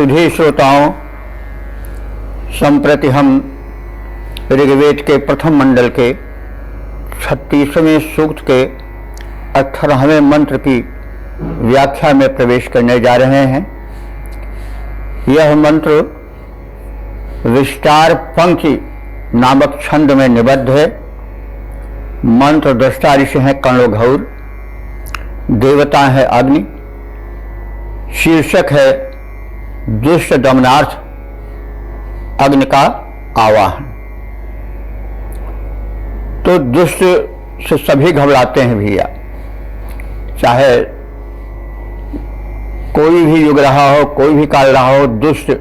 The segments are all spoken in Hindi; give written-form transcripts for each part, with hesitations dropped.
सुधी श्रोताओं, संप्रति हम ऋग्वेद के प्रथम मंडल के 36वें सूक्त के 18वें मंत्र की व्याख्या में प्रवेश करने जा रहे हैं। यह मंत्र विस्तार पंक्ति नामक छंद में निबद्ध है। मंत्र दृष्टा ऋषि हैं कण्वघौर, देवता है अग्नि, शीर्षक है दुष्ट दमनार्थ, अग्नि का आवाहन। तो दुष्ट से सभी घबराते हैं भैया, चाहे कोई भी युग रहा हो, कोई भी काल रहा हो, दुष्ट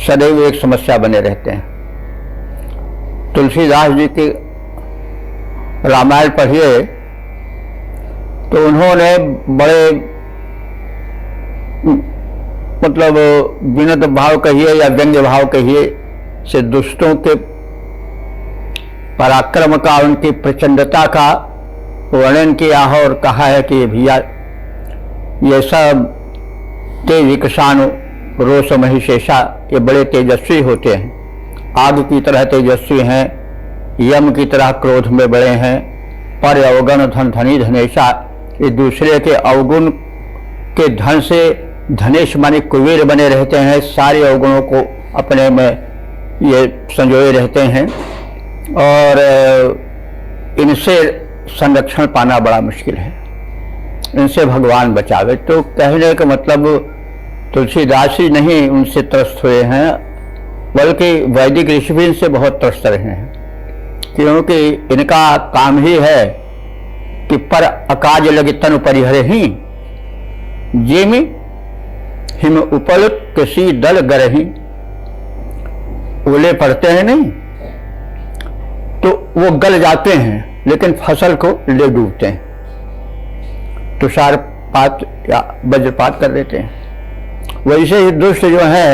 सदैव एक समस्या बने रहते हैं। तुलसीदास जी की रामायण पढ़िए तो उन्होंने बड़े मतलब विनम्र भाव कहिए या व्यंग्य भाव कहिए से दुष्टों के पराक्रम का, उनकी प्रचंडता का वर्णन किया है और कहा है कि भैया ये सब तेज किसानु रोष महिषेषा, ये बड़े तेजस्वी होते हैं, आग की तरह तेजस्वी हैं, यम की तरह क्रोध में बड़े हैं, पर अवगुण धन धनी धनेशा, ये दूसरे के अवगुण के धन से धनेश माने कुबेर बने रहते हैं, सारे अवगुणों को अपने में ये संजोए रहते हैं और इनसे संरक्षण पाना बड़ा मुश्किल है, इनसे भगवान बचावे। तो कहने का मतलब तुलसीदास ही नहीं उनसे त्रस्त हुए हैं, बल्कि वैदिक ऋषि भी इनसे बहुत त्रस्त रहे हैं, क्योंकि इनका काम ही है कि पर अकाज लगे तनु परिहरे ही जेमि हिम उपल किसी दल गरही। ओले पड़ते हैं नहीं तो वो गल जाते हैं, लेकिन फसल को ले डूबते हैं, तुषारपात या वज्रपात कर देते हैं। वैसे ही दुष्ट जो है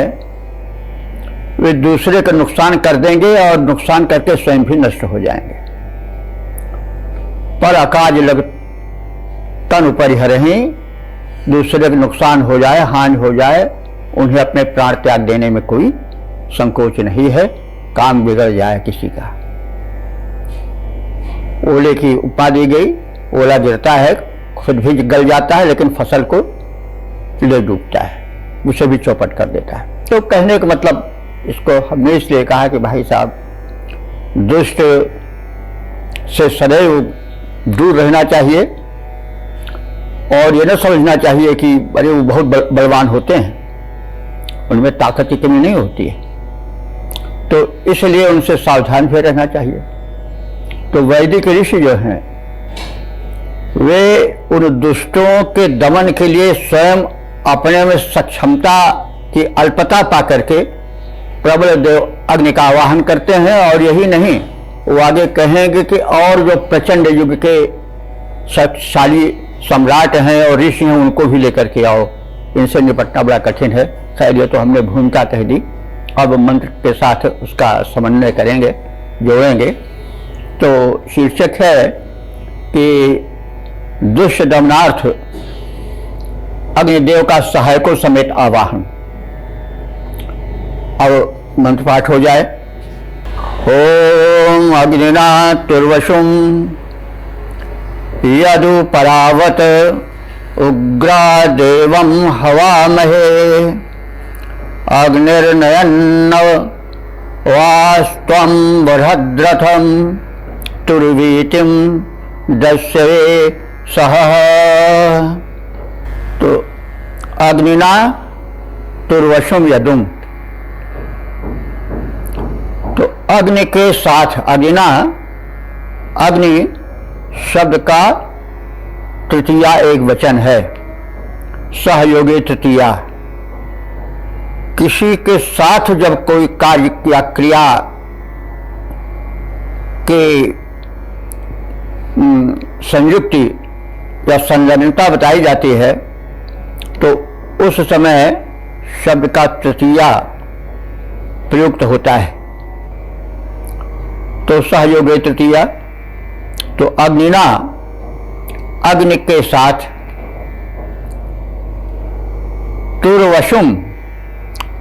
वे दूसरे का नुकसान कर देंगे और नुकसान करके स्वयं भी नष्ट हो जाएंगे। पर अकाज लग तन परिहरहि, दूसरे का नुकसान हो जाए, हानि हो जाए, उन्हें अपने प्राण त्याग देने में कोई संकोच नहीं है, काम बिगड़ जाए किसी का। ओले की उपमा दी गई, ओला गिरता है, खुद भी गल जाता है, लेकिन फसल को ले डूबता है, उसे भी चौपट कर देता है। तो कहने का मतलब इसको हमने इसलिए कहा कि भाई साहब, दुष्ट से सदैव दूर रहना चाहिए और ये न समझना चाहिए कि अरे वो बहुत बलवान होते हैं, उनमें ताकत की कमी नहीं होती है, तो इसलिए उनसे सावधान भी रहना चाहिए। तो वैदिक ऋषि जो हैं वे उन दुष्टों के दमन के लिए स्वयं अपने में सक्षमता की अल्पता पा करके प्रबल देव अग्नि का आवाहन करते हैं। और यही नहीं, वो आगे कहेंगे कि और जो प्रचंड युग के शक्तिशाली सम्राट हैं और ऋषि हैं उनको भी लेकर के आओ, इनसे निपटना बड़ा कठिन है। खैर ये तो हमने भूमिका कह दी, अब मंत्र के साथ उसका समन्वय करेंगे, जोड़ेंगे। तो शीर्षक है कि दुष्ट दमनार्थ अग्निदेव का सहायकों समेत आवाहन। अब मंत्र पाठ हो जाए। ओम अग्निना तुर्वशुम यदु परावत उग्रा देवं हवामहे अग्निर्नयन्नव वास्त्वं बृहद्रथं तुर्वीतिं दस्ये सह। तो अग्निना तुर्वशुम यदुम, तो अग्नि के साथ, अग्निना अग्नि शब्द का तृतीया एक वचन है, सहयोगी तृतीया। किसी के साथ जब कोई कार्य या क्रिया के संयुक्ति या संलग्नता बताई जाती है तो उस समय शब्द का तृतीया प्रयुक्त होता है। तो सहयोगी तृतीया, तो अग्निना अग्नि के साथ तुर्व तुर्वशुम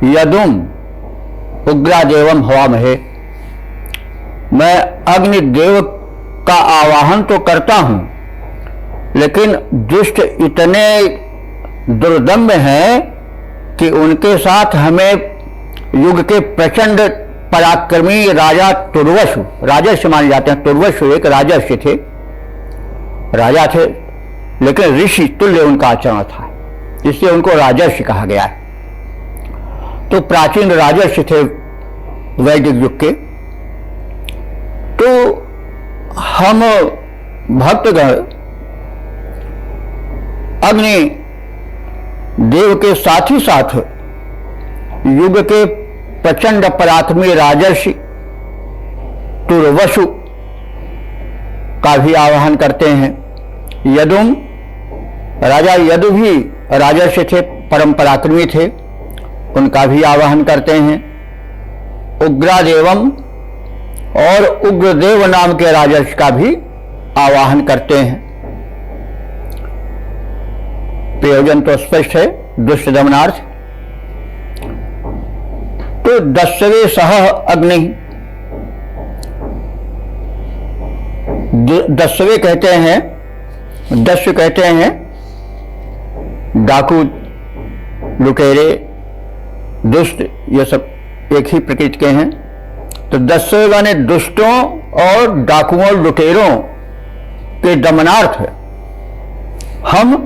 यदुम उग्रादेवम हवामहे। मैं अग्निदेव का आवाहन तो करता हूं, लेकिन दुष्ट इतने दुर्दम्य हैं कि उनके साथ हमें युग के प्रचंड पराक्रमी राजा तुर्वशु, राजर्षि माने जाते हैं, तुर्वशु एक राजर्षि थे, राजा थे, लेकिन ऋषि तुल्य उनका आचरण था, इसलिए उनको राजर्षि कहा गया है। तो प्राचीन राजर्षि थे वैदिक युग के। तो हम भक्तगण अग्नि देव के साथ ही साथ युग के प्रचंड पराक्रमी राजर्षि तुर्वशु का भी आवाहन करते हैं। यदुम, राजा यदु भी राजर्षि थे, परम पराक्रमी थे, उनका भी आवाहन करते हैं। उग्रादेवम, और उग्रदेव नाम के राजर्षि का भी आवाहन करते हैं। प्रयोजन तो स्पष्ट है, दुष्ट दमनार्थ। तो दस्वे सह अग्नि, दस्वे कहते हैं, दस्यु कहते हैं डाकू, लुटेरे, दुष्ट, ये सब एक ही प्रकृति के हैं। तो दस्यु माने दुष्टों और डाकुओं लुटेरों के दमनार्थ हम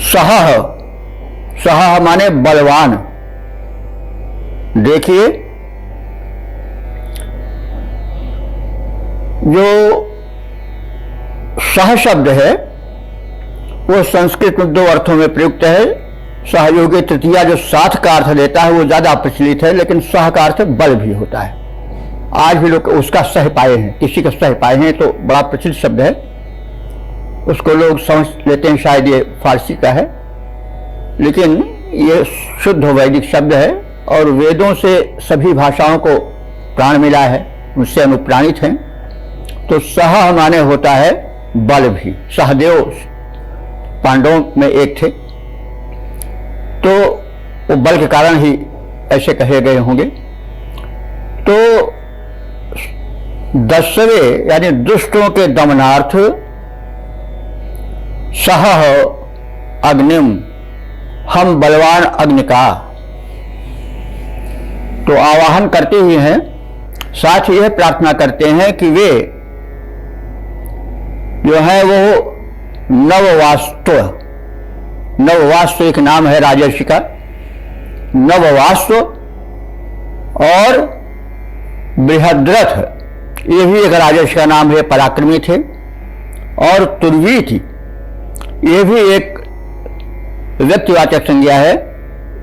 सह, सह माने बलवान। देखिए, जो सह शब्द है वो संस्कृत में दो अर्थों में प्रयुक्त है। सहयोगी तृतीया जो साथ का अर्थ देता है वो ज्यादा प्रचलित है, लेकिन सह का अर्थ बल भी होता है। आज भी लोग उसका सह पाए हैं, किसी का सह पाए हैं, तो बड़ा प्रचलित शब्द है, उसको लोग समझ लेते हैं शायद ये फारसी का है, लेकिन ये शुद्ध वैदिक शब्द है और वेदों से सभी भाषाओं को प्राण मिला है, उनसे अनुप्राणित हैं। तो सह माने होता है बल भी। सहदेव पांडवों में एक थे, तो वो बल के कारण ही ऐसे कहे गए होंगे। तो दस्वे यानी दुष्टों के दमनार्थ सह अग्निम, हम बलवान अग्नि का तो आवाहन करते ही हैं, साथ ही यह प्रार्थना करते हैं कि वे जो है वो नववास्तु, नववास्तु एक नाम है राजर्षि का, नववास्तु और बृहद्रथ ये भी एक राजर्षि का नाम है, पराक्रमी थे। और तुर्वीति ये भी एक व्यक्तिवाचक संज्ञा है,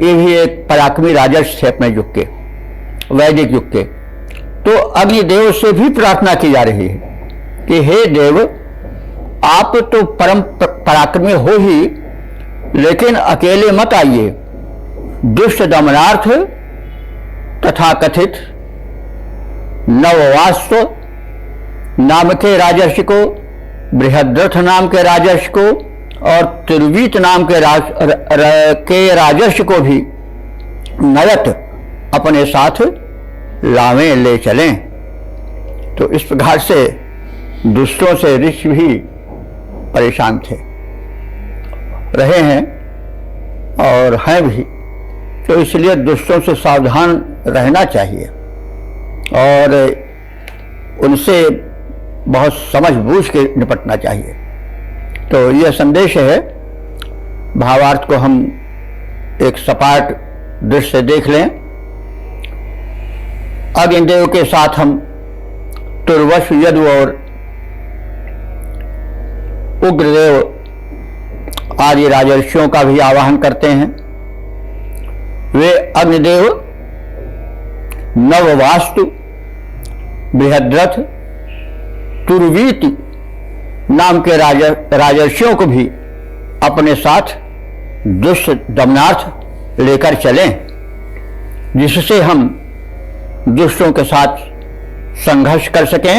ये भी एक पराक्रमी राजर्षि थे अपने युग के, वैदिक युग के। तो अग्निदेव से भी प्रार्थना की जा रही है कि हे देव, आप तो परम पराक्रमी हो ही, लेकिन अकेले मत आइए। दुष्ट दमनार्थ तथा कथित नववास्तु नाम के राजर्षि को, बृहद्रथ नाम के राजर्षि को और तुर्वीत नाम के राजर्षि को भी नयत अपने साथ लावें, ले चलें। तो इस प्रकार से दुष्टों से ऋषि भी परेशान थे, रहे हैं और हैं भी। तो इसलिए दुष्टों से सावधान रहना चाहिए और उनसे बहुत समझ बूझ के निपटना चाहिए। तो यह संदेश है। भावार्थ को हम एक सपाट दृश्य से देख लें। अग्निदेव के साथ हम तुर्वशु, यदु और उग्रदेव आदि राजर्षियों का भी आवाहन करते हैं। वे अग्निदेव, नववास्तु, बृहद्रथ, तुर्वीति नाम के राजर्षियों को भी अपने साथ दुष्ट दमनार्थ लेकर चलें, जिससे हम दुष्टों के साथ संघर्ष कर सकें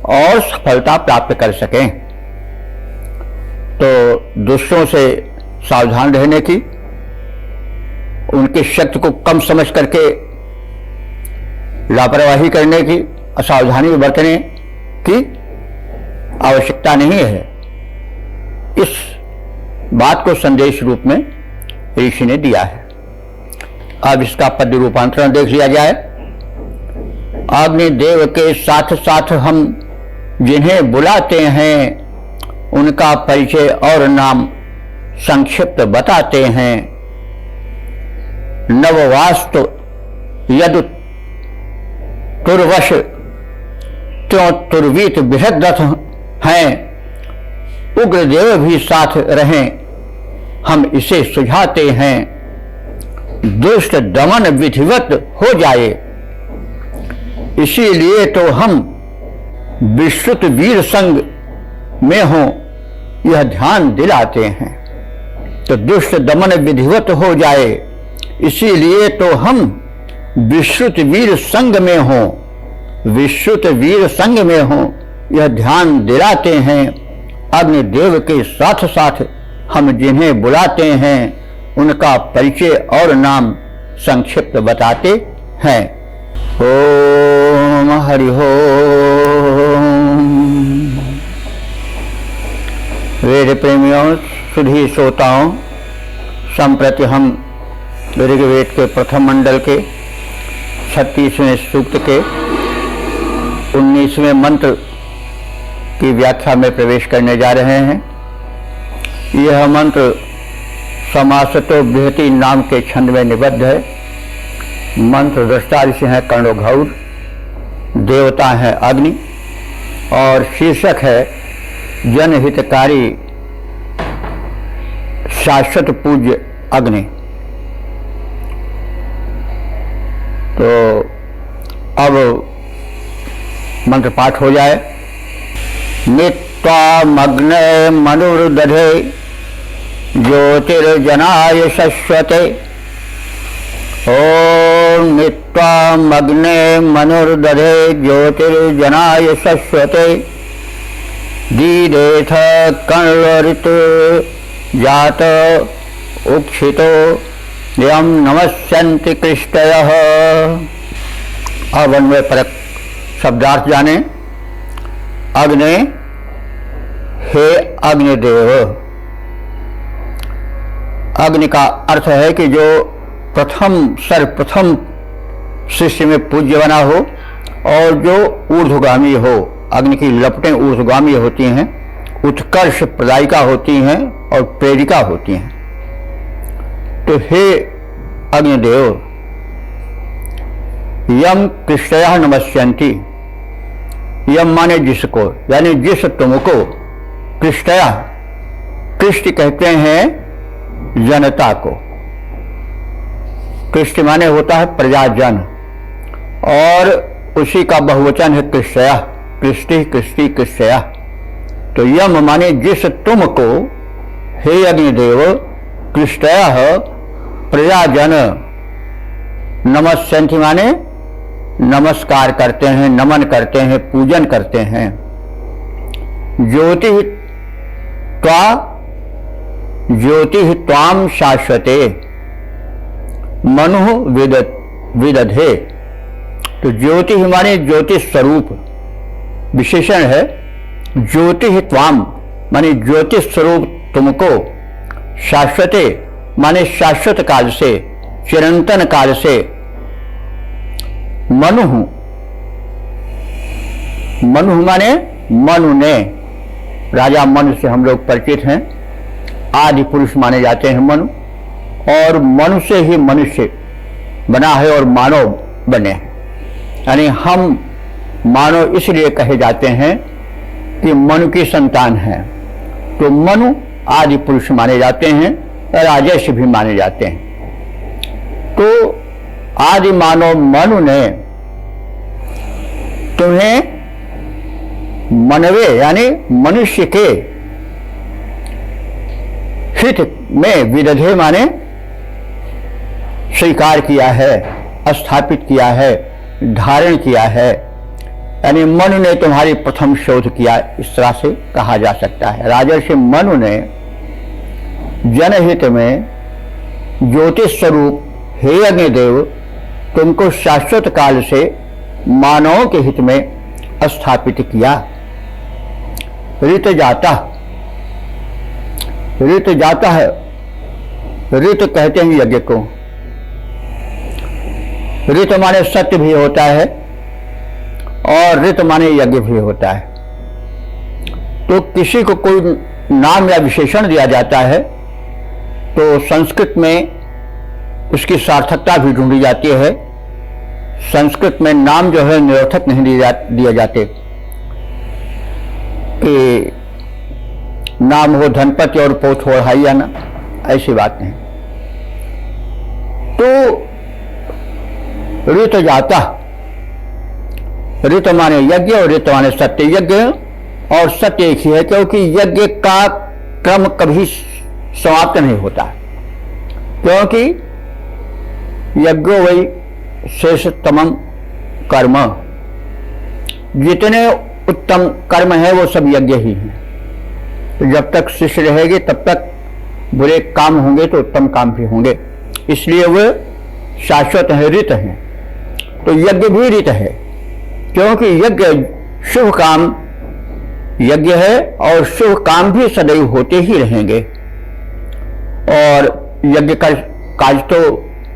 और सफलता प्राप्त कर सकें। तो दुष्टों से सावधान रहने की उनकी शक्ति को कम समझ करके लापरवाही करने की, असावधानी बरतने की आवश्यकता नहीं है। इस बात को संदेश रूप में ऋषि ने दिया है। अब इसका पद्य रूपांतरण देख लिया जाए। अग्निदेव के साथ साथ हम जिन्हें बुलाते हैं उनका परिचय और नाम संक्षिप्त बताते हैं। नववास्तु यदु तुर्वश त्यों तुर्वीत बृहद्रथ हैं, उग्रदेव भी साथ रहें हम इसे सुझाते हैं। दुष्ट दमन विधिवत हो जाए, इसीलिए तो हम विश्रुत वीर संग में हों यह ध्यान दिलाते हैं। तो दुष्ट दमन विधिवत हो जाए, इसीलिए तो हम विश्रुत वीर संग में हों, विश्रुत वीर संग में हों यह ध्यान दिलाते हैं। अग्निदेव के साथ साथ हम जिन्हें बुलाते हैं उनका परिचय और नाम संक्षिप्त बताते हैं। ओम हरि ओम। वेद प्रेमियों, सुधी श्रोताओं, संप्रति हम ऋग्वेद के प्रथम मंडल के 36वें सूक्त के 19वें मंत्र की व्याख्या में प्रवेश करने जा रहे हैं। यह मंत्र समासतो बृहति नाम के छंद में निबद्ध है। मंत्र दृष्टा ऋषि हैं कर्णोघौर, देवता है अग्नि और शीर्षक है जनहितकारी शाश्वत पूज्य अग्नि। तो अब मंत्र पाठ हो जाए। नित्वामग्ने मनुर्दधे ज्योतिर्जनाय शश्वते। ओम नित्वामग्ने मनुर्दधे ज्योतिर्जनाय शश्वते। दीदेथ कर्णऋत जात उक्षितो यम नमस्यन्ति कृष्टयः। अब अन्वय परक शब्दार्थ जाने। अग्नि, हे अग्निदेव। अग्नि का अर्थ है कि जो सर्वप्रथम सृष्टि में पूज्य बना हो और जो ऊर्ध्वगामी हो। अग्नि की लपटें ऊर्ध्वगामी होती हैं, उत्कर्ष प्रदायिका होती हैं और प्रेरिका होती हैं। तो हे अग्निदेव, यम कृष्टयः नमस्यन्ति। यम माने जिसको, यानी जिस तुमको, कृष्टयः, कृष्ट कहते हैं जनता को। कृष्ट माने होता है प्रजाजन और उसी का बहुवचन है कृष्टयः, कृष्टि कृष्टि कृष्टयः। तो यम माने जिस तुमको, हे अग्निदेव, कृष्टयः प्रजाजन, नमस्यन्ति माने नमस्कार करते हैं, नमन करते हैं, पूजन करते हैं। ज्योति त्वाम शाश्वते मनु विदधे। तो ज्योति माने ज्योति स्वरूप, विशेषण है। ज्योति त्वाम माने ज्योति स्वरूप तुमको, शाश्वते माने शाश्वत काल से, चिरंतन काल से। मनु माने मनु ने, राजा मनु से हम लोग परिचित हैं। आदि पुरुष माने जाते हैं मनु, और मनु से ही मनुष्य बना है और मानव बने हैं। यानी हम मानव इसलिए कहे जाते हैं कि मनु की संतान है। तो मनु आदि पुरुष माने जाते हैं, राजर्षि भी माने जाते हैं। तो आदि मानव मनु ने तुम्हें मनवे यानी मनुष्य के हित में विदधे माने स्वीकार किया है, स्थापित किया है, धारण किया है। यानी मनु ने तुम्हारी प्रथम शोध किया, इस तरह से कहा जा सकता है। राजर्षि मनु ने जनहित में ज्योतिष स्वरूप हे अग्निदेव, तुमको शाश्वत काल से मानवों के हित में स्थापित किया। ऋत जाता, ऋत जाता है, ऋत कहते हैं यज्ञ को। ऋत माने सत्य भी होता है और ऋत माने यज्ञ भी होता है। तो किसी को कोई नाम या विशेषण दिया जाता है तो संस्कृत में उसकी सार्थकता भी ढूंढी जाती है। संस्कृत में नाम जो है निरर्थक नहीं दिए जाते कि नाम हो धनपति और पोत हो हाइयाना, ऐसी बात नहीं। तो ऋत जाता, ऋत माने यज्ञ और ऋत माने सत्य। यज्ञ और सत्य एक ही है, क्योंकि यज्ञ का क्रम कभी समाप्त नहीं होता, क्योंकि यज्ञो वही श्रेष्ठतमं कर्म। जितने उत्तम कर्म है वो सब यज्ञ ही हैं। तो जब तक शिष्य रहेगी तब तक बुरे काम होंगे तो उत्तम काम भी होंगे, इसलिए वे शाश्वत है, ऋत हैं। तो यज्ञ भी ऋत है, क्योंकि यज्ञ शुभ काम यज्ञ है और शुभ काम भी सदैव होते ही रहेंगे। और यज्ञ का काज तो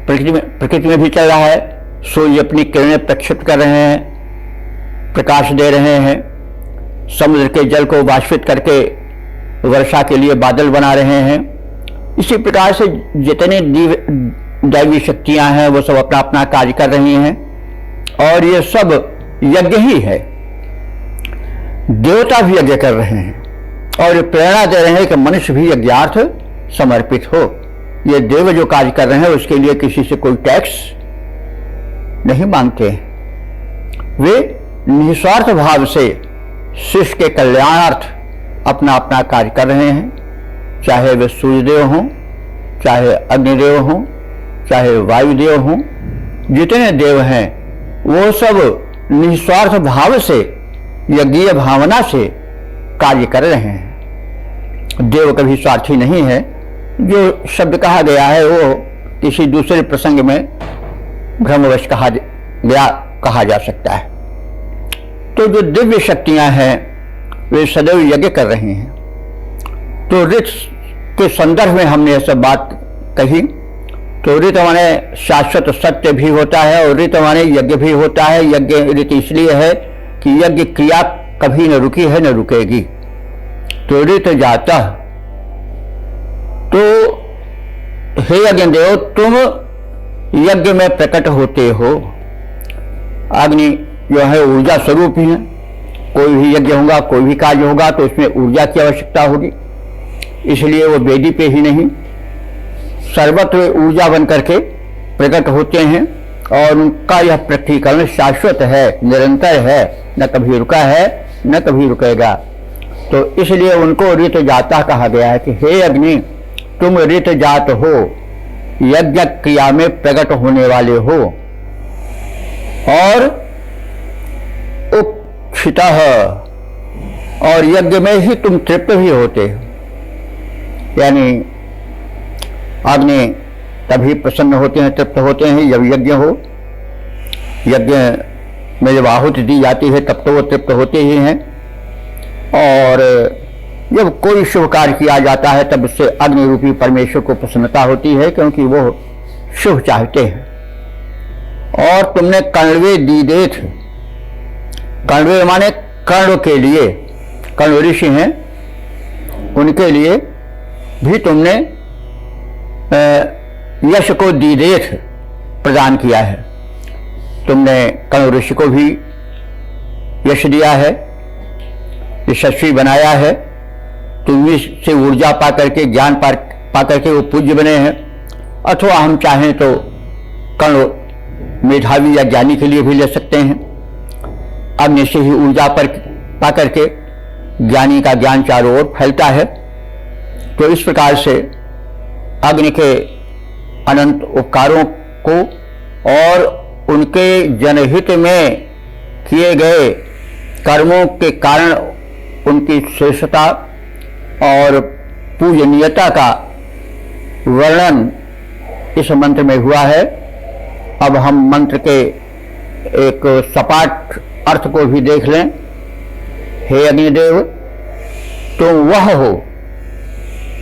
प्रकृति में भी चल रहा है। सूर्य अपनी किरणें प्रक्षिप्त कर रहे हैं, प्रकाश दे रहे हैं, समुद्र के जल को वाष्पित करके वर्षा के लिए बादल बना रहे हैं। इसी प्रकार से जितने दैवी शक्तियां हैं वो सब अपना अपना कार्य कर रही हैं और ये सब यज्ञ ही है। देवता भी यज्ञ कर रहे हैं और ये प्रेरणा दे रहे हैं कि मनुष्य भी यज्ञार्थ समर्पित हो। ये देव जो कार्य कर रहे हैं उसके लिए किसी से कोई टैक्स नहीं मांगते। वे निस्वार्थ भाव से शिष्य के कल्याणार्थ अपना अपना कार्य कर रहे हैं, चाहे वे सूर्यदेव हों, चाहे अग्निदेव हों, चाहे वायुदेव हों। जितने देव हैं वो सब निस्वार्थ भाव से यज्ञीय भावना से कार्य कर रहे हैं। देव कभी स्वार्थी नहीं है। जो शब्द कहा गया है वो किसी दूसरे प्रसंग में भ्रमवश कहा जा सकता है। तो जो दिव्य शक्तियां हैं वे सदैव यज्ञ कर रही हैं। तो ऋत के संदर्भ में हमने यह सब बात कही। तो ऋत माने शाश्वत सत्य भी होता है और ऋत माने यज्ञ भी होता है। यज्ञ ऋत इसलिए है कि यज्ञ क्रिया कभी न रुकी है न रुकेगी। तो ऋत जाता, तो हे यज्ञदेव, तुम यज्ञ में प्रकट होते हो। अग्नि जो है ऊर्जा स्वरूप ही है। कोई भी यज्ञ होगा, कोई भी कार्य होगा तो उसमें ऊर्जा की आवश्यकता होगी, इसलिए वो वेदी पे ही नहीं सर्वत्र ऊर्जा बन करके प्रकट होते हैं और उनका यह प्रकटीकरण शाश्वत है, निरंतर है, न कभी रुका है न कभी रुकेगा। तो इसलिए उनको ऋत जाता कहा गया है कि हे अग्नि, तुम ऋत जात हो, यज्ञ क्रिया में प्रकट होने वाले हो और उपक्षितः, और यज्ञ में ही तुम तृप्त भी होते हो। यानी अग्नि तभी प्रसन्न होते हैं, तृप्त होते हैं जब यज्ञ हो। यज्ञ में जब आहुति दी जाती है तब तो वो तृप्त होते ही हैं। और जब कोई शुभ कार्य किया जाता है तब उससे अग्नि रूपी परमेश्वर को प्रसन्नता होती है, क्योंकि वो शुभ चाहते हैं। और तुमने कण्वे दीदे थे, कण्वे माने कर्ण के लिए, कर्ण ऋषि हैं उनके लिए भी तुमने यश को दीदेथ प्रदान किया है। तुमने कर्ण ऋषि को भी यश दिया है, यशस्वी बनाया है। तुम से ऊर्जा पा करके, ज्ञान पा करके वो पूज्य बने हैं। अथवा हम चाहें तो कर्ण मेधावी या ज्ञानी के लिए भी ले सकते हैं। अग्नि से ही ऊर्जा पा करके ज्ञानी का ज्ञान चारों ओर फैलता है। तो इस प्रकार से अग्नि के अनंत उपकारों को और उनके जनहित में किए गए कर्मों के कारण उनकी श्रेष्ठता और पूजनीयता का वर्णन इस मंत्र में हुआ है। अब हम मंत्र के एक सपाट अर्थ को भी देख लें। हे अग्निदेव, तुम वह हो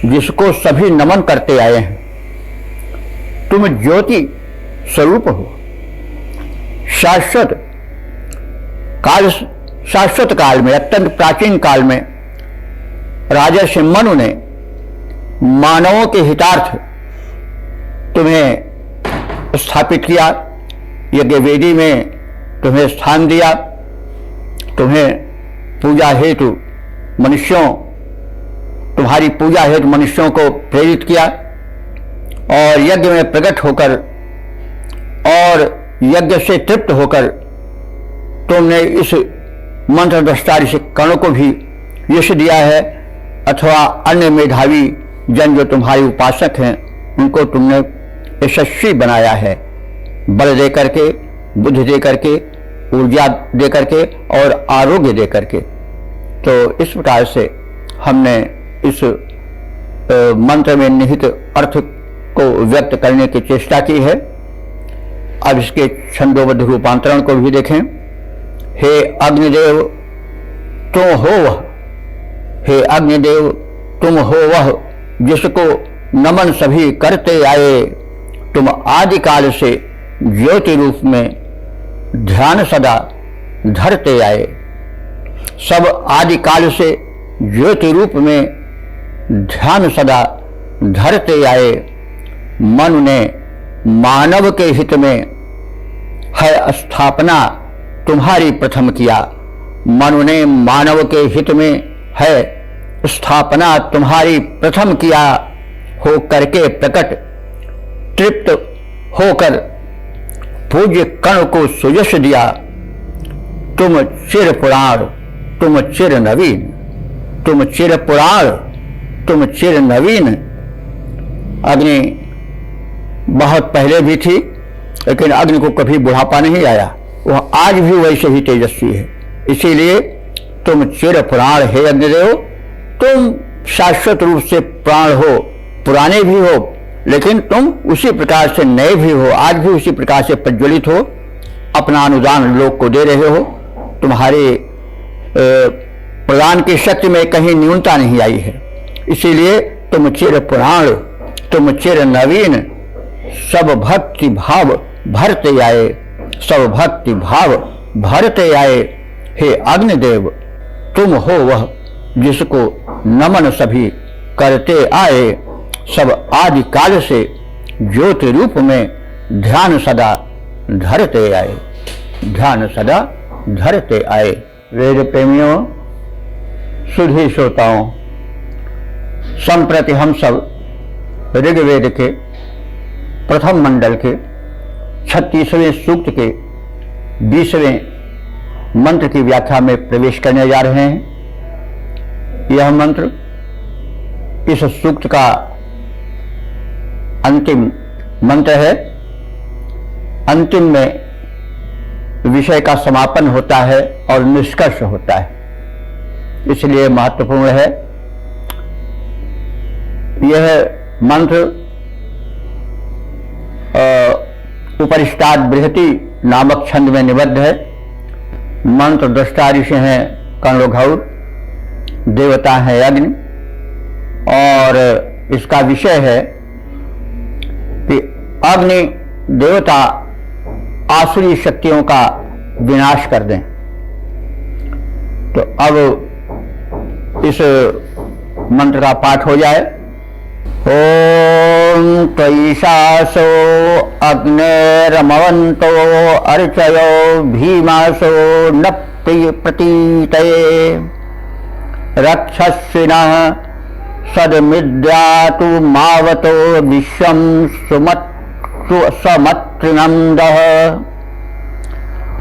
जिसको सभी नमन करते आए हैं। तुम ज्योति स्वरूप हो। शाश्वत काल में, अत्यंत प्राचीन काल में राजर्षि मनु ने मानवों के हितार्थ तुम्हें स्थापित किया, यज्ञ वेदी में तुम्हें स्थान दिया, तुम्हें पूजा हेतु तुम्हारी पूजा हेतु मनुष्यों को प्रेरित किया और यज्ञ में प्रकट होकर और यज्ञ से तृप्त होकर तुमने इस मंत्र द्रष्टा ऋषि कर्ण को भी यश दिया है, अथवा अन्य मेधावी जन जो तुम्हारे उपासक हैं उनको तुमने यशस्वी बनाया है, बल दे करके, बुद्धि दे करके, ऊर्जा दे करके और आरोग्य दे करके। तो इस प्रकार से हमने इस मंत्र में निहित अर्थ को व्यक्त करने की चेष्टा की है। अब इसके छंदोबद्ध रूपांतरण को भी देखें। हे अग्निदेव, तुम हो वह, हे अग्निदेव तुम हो वह जिसको नमन सभी करते आए। तुम आदिकाल से ज्योति रूप में ध्यान सदा धरते आए। सब आदिकाल से ज्योति रूप में ध्यान सदा धरते आए। मनु ने मानव के हित में है स्थापना तुम्हारी प्रथम किया। मनु ने मानव के हित में है स्थापना तुम्हारी प्रथम किया। हो करके प्रकट तृप्त होकर पूज्य कर्ण को सुयश दिया। तुम चिर पुराण, तुम चिर नवीन, तुम चिर पुराण, तुम चिर नवीन। अग्नि बहुत पहले भी थी, लेकिन अग्नि को कभी बुढ़ापा नहीं आया, वह आज भी वैसे ही तेजस्वी है। इसीलिए तुम चिर पुराण हे अग्निदेव, तुम शाश्वत रूप से प्राण हो, पुराने भी हो, लेकिन तुम उसी प्रकार से नए भी हो, आज भी उसी प्रकार से प्रज्वलित हो, अपना अनुदान लोक को दे रहे हो। तुम्हारे प्रदान की शक्ति में कहीं न्यूनता नहीं आई है। इसीलिए तुम चिर पुराण, तुम चिर नवीन, सब भक्ति भाव भरते आए, सब भक्ति भाव भरते आए। हे अग्निदेव, तुम हो वह जिसको नमन सभी करते आए। सब आदि काल से ज्योति रूप में ध्यान सदा धरते आए, ध्यान सदा धरते आए। वेद प्रेमियों, सुधी श्रोताओं, संप्रति हम सब ऋग्वेद के प्रथम मंडल के 36वें सूक्त के 20वें मंत्र की व्याख्या में प्रवेश करने जा रहे हैं। यह मंत्र इस सूक्त का अंतिम मंत्र है। अंतिम में विषय का समापन होता है और निष्कर्ष होता है, इसलिए महत्वपूर्ण है। यह मंत्र उपरिष्टाद बृहति नामक छंद में निबद्ध है। मंत्र द्रष्टा ऋषि हैं कर्णोघौर, देवता है अग्नि, और इसका विषय है कि अग्नि देवता आसुरी शक्तियों का विनाश कर दें। तो अब इस मंत्र का पाठ हो जाए। ओम त्वयिषासो अग्नेरमवन्तो अर्चयो भीमासो न प्रतीतये रक्षस्विनः सदमिद्यातु मावतो विश्वं समत्रिनन्दः।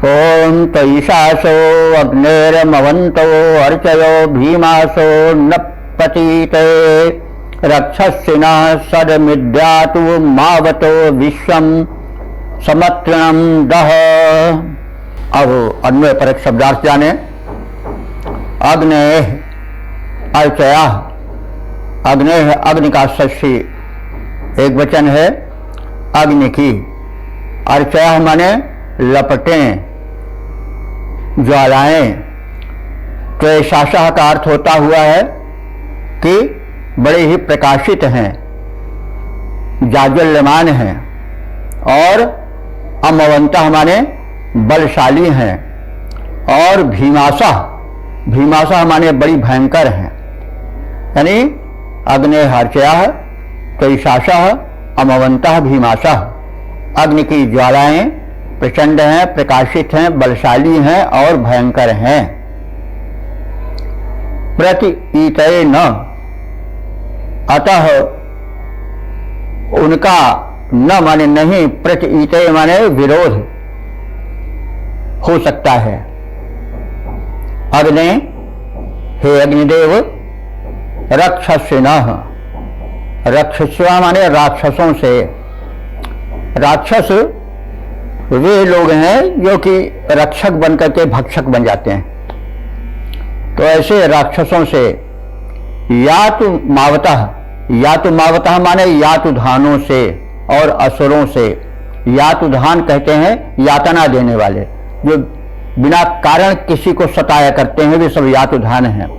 ओम त्वयिषासो अग्नेरमवन्तो अर्चयो भीमासो न प्रतीतये रक्षस्विनः सदमिद्यातु मावतो विश्वं समत्रिनन्दः। अब अन्वय परक शब्दार्थ जाने। अग्नेः अर्चयः, अग्नेः अग्नि का षष्ठी एक वचन है, अग्नि की। अर्चया माने लपटें, ज्वालाएं। त्वशाशः का अर्थ होता हुआ है कि बड़े ही प्रकाशित हैं, जाज्वल्यमान हैं। और अमवंतः माने बलशाली हैं। और भीमाशः, भीमाशः माने बड़ी भयंकर हैं। यानी अग्नेर्चया त्वशाशः अमवंतः भीमाशः। अग्नि की ज्वालाएं प्रचंड हैं, प्रकाशित हैं, बलशाली हैं और भयंकर हैं। प्रतिईतये न, अतः उनका न माने नहीं, प्रतिईतये माने विरोध हो सकता है। अग्ने, हे अग्निदेव, रक्षस्विनः, रक्षस्वा माने राक्षसों से। राक्षस वे लोग हैं जो कि रक्षक बनकर के भक्षक बन जाते हैं। तो ऐसे राक्षसों से यातु मावतः, यातु मावतः माने यातुधानों से और असुरों से। यातुधान कहते हैं यातना देने वाले, जो बिना कारण किसी को सताया करते हैं, वे सब यातुधान हैं।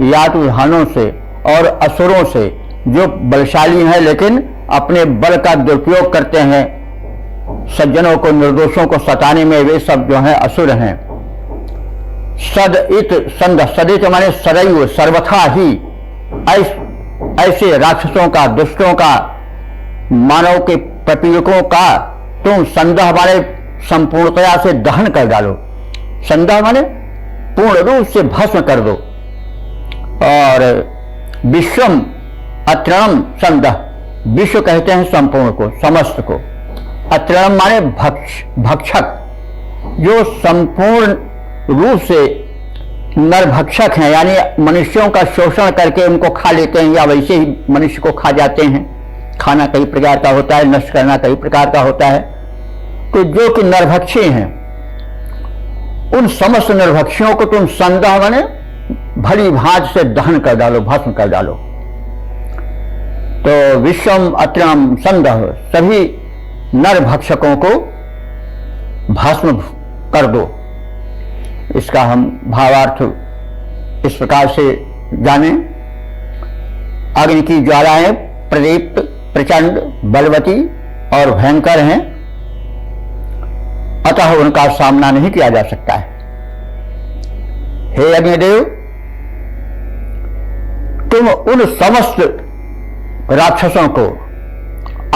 यातुधानों से और असुरों से, जो बलशाली हैं लेकिन अपने बल का दुरुपयोग करते हैं सज्जनों को, निर्दोषों को सताने में, वे सब जो हैं असुर हैं। सदित संध, सदित माने सदैव, सर्वथा ही ऐसे राक्षसों का, दुष्टों का, मानव के प्रपीड़कों का तुम संदह माने संपूर्णतया से दहन कर डालो। संदह माने पूर्ण रूप से भस्म कर दो। और विश्वम अत्रणम संदह, विश्व कहते हैं संपूर्ण को, समस्त को। अत्रणम माने भक्षक, जो संपूर्ण रूप से नरभक्षक हैं, यानी मनुष्यों का शोषण करके उनको खा लेते हैं या वैसे ही मनुष्य को खा जाते हैं। खाना कई प्रकार का होता है, नष्ट करना कई प्रकार का होता है। तो जो कि नरभक्षी हैं, उन समस्त नरभक्षियों को तुम संदह माने भली भांति से दहन कर डालो, भस्म कर डालो। तो विश्वम अत्रणम संदह, सभी नरभक्षकों को भस्म कर दो। इसका हम भावार्थ इस प्रकार से जानें। अग्नि की ज्वालाएं प्रदीप्त, प्रचंड, बलवती और भयंकर हैं, अतः उनका सामना नहीं किया जा सकता है। हे अग्निदेव, तुम उन समस्त राक्षसों को,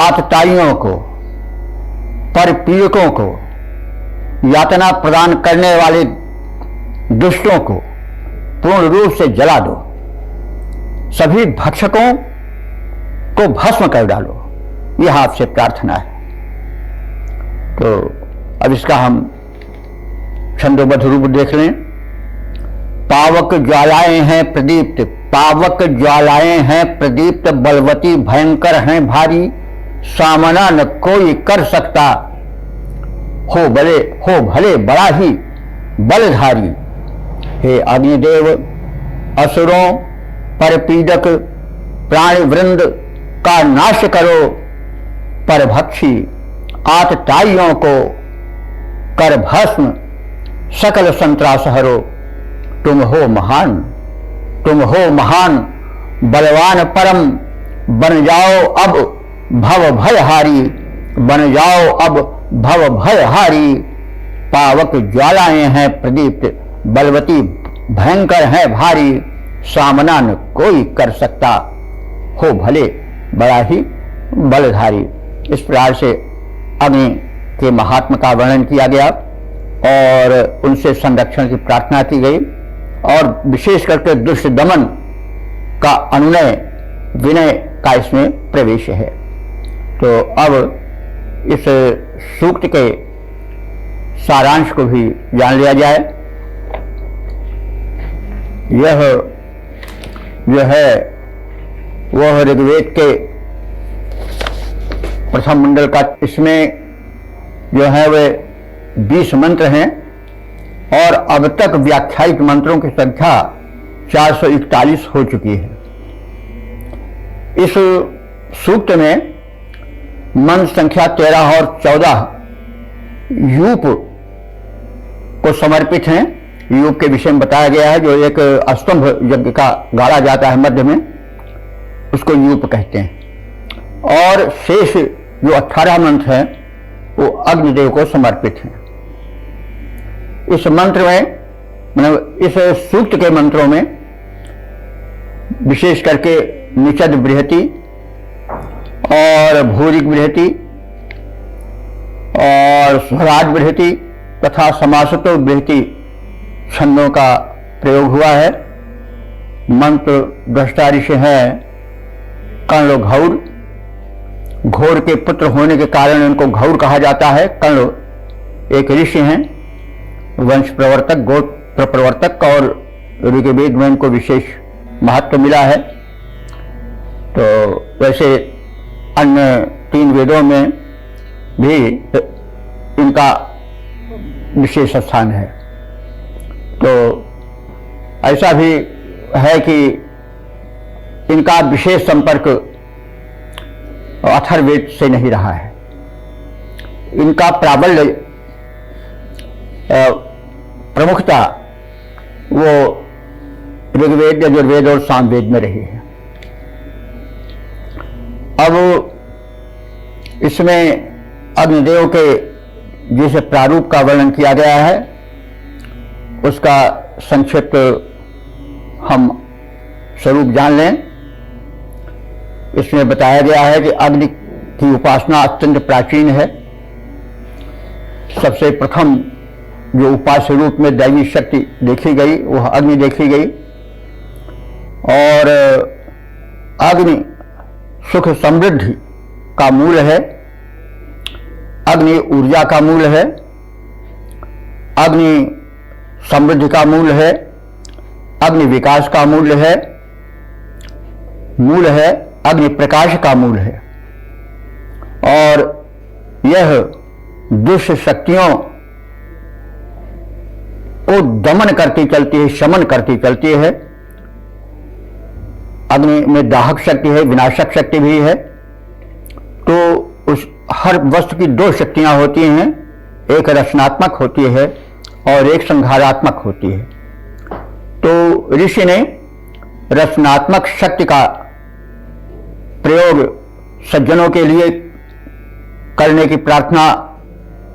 आतताइयों को, परपीड़कों को, यातना प्रदान करने वाले दुष्टों को पूर्ण रूप से जला दो। सभी भक्षकों को भस्म कर डालो, यह आपसे प्रार्थना है। तो अब इसका हम छंदोबद्ध रूप देख लें। पावक ज्वालाएं हैं प्रदीप्त, पावक ज्वालाएं हैं प्रदीप्त, बलवती भयंकर हैं भारी, सामना न कोई कर सकता, हो भले बड़ा ही बलधारी। हे अग्निदेव, असुरों, परपीड़क प्राणी वृंद का नाश करो, परभक्षी आतताइयों को कर भस्म, सकल संत्रास हरो। तुम हो महान, तुम हो महान, बलवान परम, बन जाओ अब भव भयहारी, बन जाओ अब भव भयहारी। पावक ज्वालाएं हैं प्रदीप्त, बलवती भयंकर है भारी, सामना न कोई कर सकता, हो भले बड़ा ही बलधारी। इस प्रकार से अग्नि के महात्मा का वर्णन किया गया और उनसे संरक्षण की प्रार्थना की गई और विशेष करके दुष्ट दमन का अनुनय, विनय का इसमें प्रवेश है। तो अब इस सूक्त के सारांश को भी जान लिया जाए। यह जो है वह ऋग्वेद के प्रथम मंडल का, इसमें जो है वे 20 मंत्र हैं और अब तक व्याख्यायित मंत्रों की संख्या 441 हो चुकी है। इस सूक्त में मंत्र संख्या 13 और 14 यूप को समर्पित हैं। यूप के विषय में बताया गया है, जो एक स्तंभ यज्ञ का गाड़ा जाता है मध्य में, उसको यूप कहते हैं। और शेष जो 18 मंत्र हैं वो अग्निदेव को समर्पित हैं। इस मंत्र में, मतलब इस सूक्त के मंत्रों में विशेष करके निषद बृहति और भूरिक बृहति और स्वराज बृहति तथा समासतो बृहति छंदों का प्रयोग हुआ है। मंत्र दृष्टा ऋषि हैं कर्ण घौर। घोर के पुत्र होने के कारण उनको घौर कहा जाता है। कर्ण एक ऋषि हैं, वंश प्रवर्तक, गोत्र प्रवर्तक, और ऋग्वेद में इनको विशेष महत्व मिला है। तो वैसे अन्य 3 वेदों में भी इनका विशेष स्थान है। तो ऐसा भी है कि इनका विशेष संपर्क अथर्ववेद से नहीं रहा है। इनका प्राबल्य प्रमुखता वो ऋग्वेद, यजुर्वेद और सामवेद में रही है। अब इसमें अग्निदेव के जिस प्रारूप का वर्णन किया गया है उसका संक्षिप्त हम स्वरूप जान लें। इसमें बताया गया है कि अग्नि की उपासना अत्यंत प्राचीन है। सबसे प्रथम जो उपास्य रूप में दैवी शक्ति देखी गई वह अग्नि देखी गई, और अग्नि सुख समृद्धि का मूल है, अग्नि ऊर्जा का मूल है, अग्नि समृद्धि का मूल है, अग्नि विकास का मूल है, अग्नि प्रकाश का मूल है। और यह दुष्ट शक्तियों को दमन करती चलती है, शमन करती चलती है। अग्नि में दाहक शक्ति है, विनाशक शक्ति भी है। तो उस हर वस्तु की 2 शक्तियां होती हैं, एक रचनात्मक होती है और एक संहारात्मक होती है। तो ऋषि ने रचनात्मक शक्ति का प्रयोग सज्जनों के लिए करने की प्रार्थना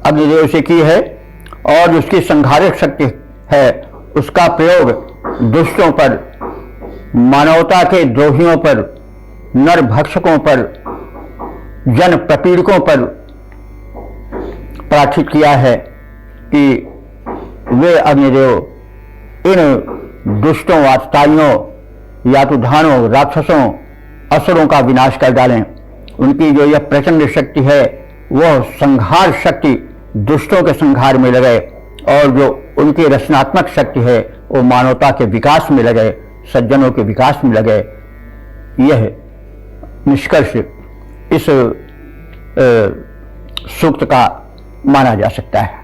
अग्निदेव से की है, और उसकी संहारक शक्ति है उसका प्रयोग दुष्टों पर, मानवता के द्रोहियों पर, नर भक्षकों पर, जन प्रपीड़कों पर प्रार्थित किया है कि वे अग्निदेव इन दुष्टों, वात्ताइयों, यातुधानों, राक्षसों, असुरों का विनाश कर डालें। उनकी जो यह प्रचंड शक्ति है वह संहार शक्ति दुष्टों के संहार में लगे, और जो उनकी रचनात्मक शक्ति है वो मानवता के विकास में लगे, सज्जनों के विकास में लगे। यह निष्कर्ष इस सूक्त का माना जा सकता है।